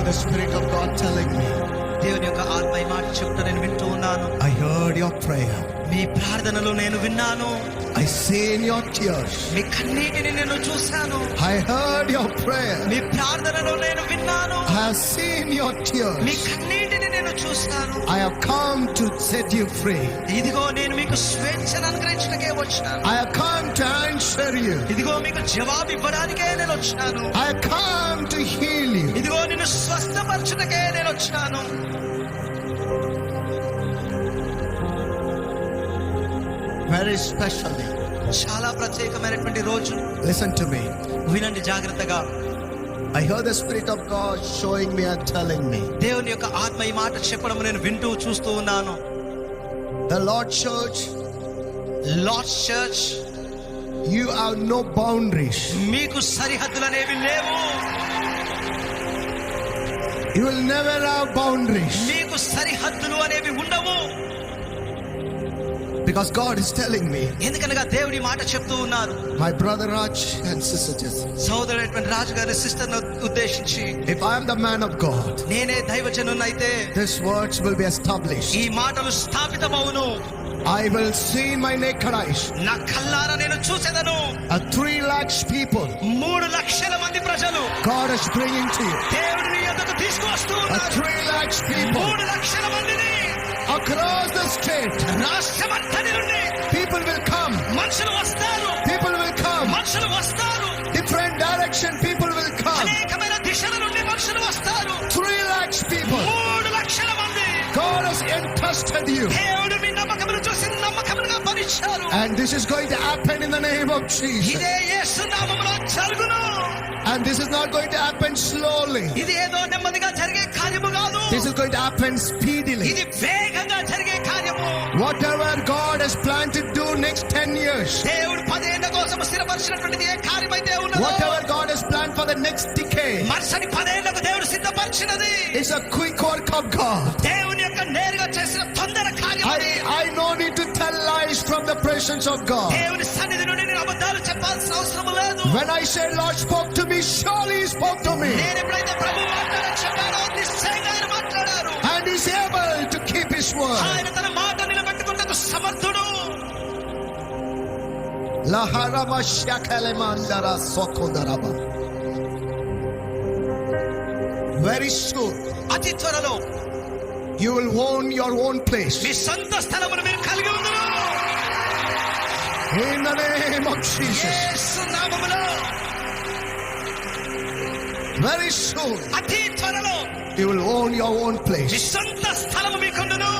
the Spirit of God telling me, దేవుని యొక్క ఆత్మ ఈ మాట చెప్తా నేను వింటూ ఉన్నాను. I heard your prayer. మీ ప్రార్థనలు నేను విన్నాను. I seen your tears. మీ కన్నీటిని నేను చూశాను. I heard your prayer. మీ ప్రార్థనలు నేను విన్నాను. I have seen your me tears. కన్నీటిని నేను చూశాను. I have come to set you free. ఇదిగో నేను మీకు స్వేచ్ఛను అనుగ్రహించడానికే వచ్చాను. I have come to answer you. ఇదిగో మీకు జవాబు ఇవ్వడానికే నేను వచ్చాను. I have come to heal you. ఇదిగో నిన్ను స్వస్థపరచుటకే నేను వచ్చాను. Very specially. చాలా ప్రత్యేకమైనటువంటి రోజు. Listen to me. వినండి జాగ్రత్తగా. I heard the Spirit of God showing me and telling me. దేవుని యొక్క ఆత్మ ఈ మాట చెప్పడం నేను వింటూ చూస్తూ ఉన్నాను. The Lord Church, Lord's church, you have no boundaries. మీకు సరిహద్దులు అనేవి లేవు. You will never have boundaries. మీకు సరిహద్దులు అనేవి ఉండవు. Because God is telling me, ఎందుకనగా దేవుడి మాట చెప్తూ ఉన్నారు. my brother Raj and sister Jesse, సోదరుడైనటువంటి రాజు గారి సిస్టర్ ను ఉద్దేశించి, if I am the man of God, నేనే దైవజనునైతే these words will be established. ఈ మాటలు స్థాపితమవును. I will see my naked eyes. నా కల్లారా నేను చూసేదను. 3 lakhs people 3 లక్షల మంది ప్రజలు God is bringing to you. దేవుడి నీ యొద్దకు తీసుకువస్తూ ఉన్నారు. 3 lakhs people 3 లక్షల మందిని across the state. రాష్ట్రమంతటి నుండి People will come. మనుషులు వస్తారు. People will come. మనుషులు వస్తారు. Different direction people will come. అనేకమైన దిశల నుండి మనుషులు వస్తారు. 3 lakhs people. 3 లక్షల మంది. God has entrusted you. దేవుడు మీ నమ్మకమును చూసి నమ్మకముగా భరించారు. And this is going to happen in the name of Jesus. ఇదే యేసు నామములో జరుగును. And this is not going to happen slowly. ఇది ఏదో నెమ్మదిగా జరిగే కార్యము కాదు. This is going to happen speedily. ఇది వేగంగా జరిగే కార్యము. Whatever God has planned to do next 10 years. దేవుడు 10 ఏళ్ల కోసం స్థిరపరిచినటువంటిది ఏ కార్యమైతే ఉన్నదో, Whatever God has planned for the next decade. మరుసటి 10 ఏళ్లకు దేవుడు సిద్ధపరిచినది. It's a quick work of God. దేవుని యొక్క నేరుగా చేసిన తొందర కార్యం అది. I no need to tell lies from the presence of God. దేవుని సన్నిధి నుండి నేను అబద్ధాలు చెప్పాల్సిన అవసరం లేదు. When I said Lord spoke to me, surely He spoke to me. నేను ఎప్పుడైతే ప్రభు మాట్లాడాలని చెప్పానో నిశ్చయంగా ఆయన మాట్లాడారు. And He's able to keep His word. ఆయన తన మాట నిలబెట్టుకున్నకు సమర్థుడు. Laharama shakalemandara sokodaraba. Very soon, అతి త్వరలో you will own your own place. మీ సొంత స్థలమును మీరు కలిగి ఉందురు. In the name of Jesus. యేసు నామములో Very soon, అతి త్వరలో you will own your own me place. సొంత స్థలము మీకుండును.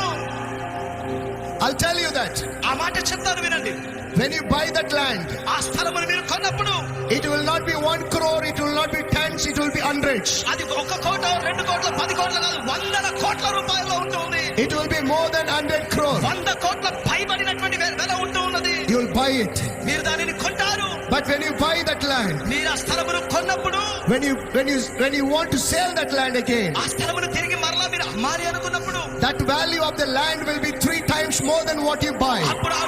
I'll tell you that. ఆ మాట చెప్తాను వినండి. When you buy that land, ఆ స్థలమును మీరు కొన్నప్పుడు it will not be 1 crore, it will not be tens, it will be hundreds. అది 1 కోటి 2 కోట్ల 10 కోట్ల కాదు, 100 కోట్ల రూపాయల్లో ఉంటుంది. It will be more than 100 crore. 100 కోట్ల పైబడినటువంటి వెల ఉంటూ ఉన్నది. You will buy it. మీరు దానిని కొంటారు. But when you buy that land, మీరు ఆ స్థలమును కొన్నప్పుడు, when you want to sell that land again, ఆ స్థలమును తిరిగి మరలా మీరు అమ్మాలి అనుకున్నప్పుడు, that value of the land will be 3 times more than what you buy. అప్పుడు ఆ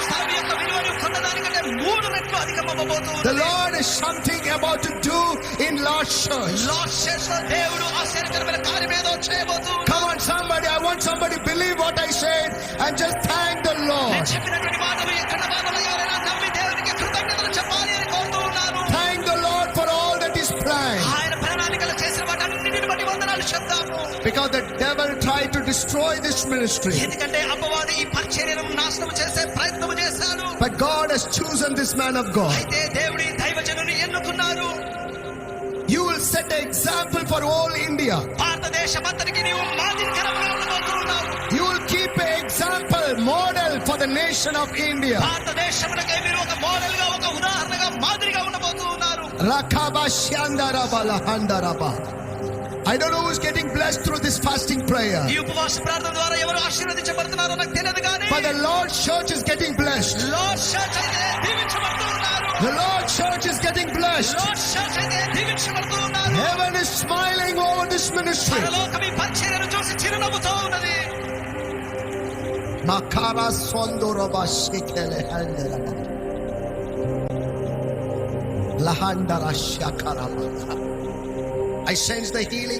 స్థలం యొక్క విలువను కొన్నదానికంటే 3 రెట్లు అధికమవ్వబోతుంది. The Lord is something about to do in Lord's church. Lord's చర్చ్లో దేవుడు ఆశ్చర్యకరమైన కార్యం ఏదో చేయబోతున్నాడు. Come on, somebody, I want somebody to believe what I said and just thank the నేను Lord. చెప్పినటువంటి మాటలు ఎక్కడ బాధలయ్యారైనా నమ్మి దేవునికి కృతజ్ఞతలు చెప్పాలి అని కోరుతూ ఉన్నాను. Thank the Lord for all that is planned. ఆయన ప్రణాళికలు చేసిన వాటన్నిటిని బట్టి వందనాలు చెప్తాము. Because the devil tried to destroy this ministry. ఎందుకంటే అపవాది ఈ పరిచర్యను నాశనం చేసే ప్రయత్నం చేశాడు. But God has chosen this man of God. అయితే దేవుడి దైవజనుని ఎన్నుకున్నారు. You will set an example for all India. భారతదేశమంతటికి నీవు మాదిరికరంగా ఉండబోతున్నావు. You will keep an example, model for the nation of India. భారతదేశమునకే మీరు ఒక మోడల్ గా, ఒక ఉదాహరణగా, మాదిరిగా ఉండబోతున్నారు. Rakaba Shandaraba Lahandaraba. I don't know who's getting blessed through this fasting prayer. ఈ ఉపవాస ప్రార్థన ద్వారా ఎవరు ఆశీర్వదించబడుతున్నారో నాకు తెలియదు కానీ But the Lord's church is getting blessed. Lord's church అయితే దీవించబడుతున్నారు. The Lord's church is getting blessed. Lord's church అయితే దీవించబడుతున్నారు. Heaven is smiling over this ministry. పరలోకం ఈ పరిచర్యను చూసి చిరునవ్వుతో ఉన్నది. Makara Sondoraba Shikele Handaraba. Lahandara Shakaraba. I sense the healing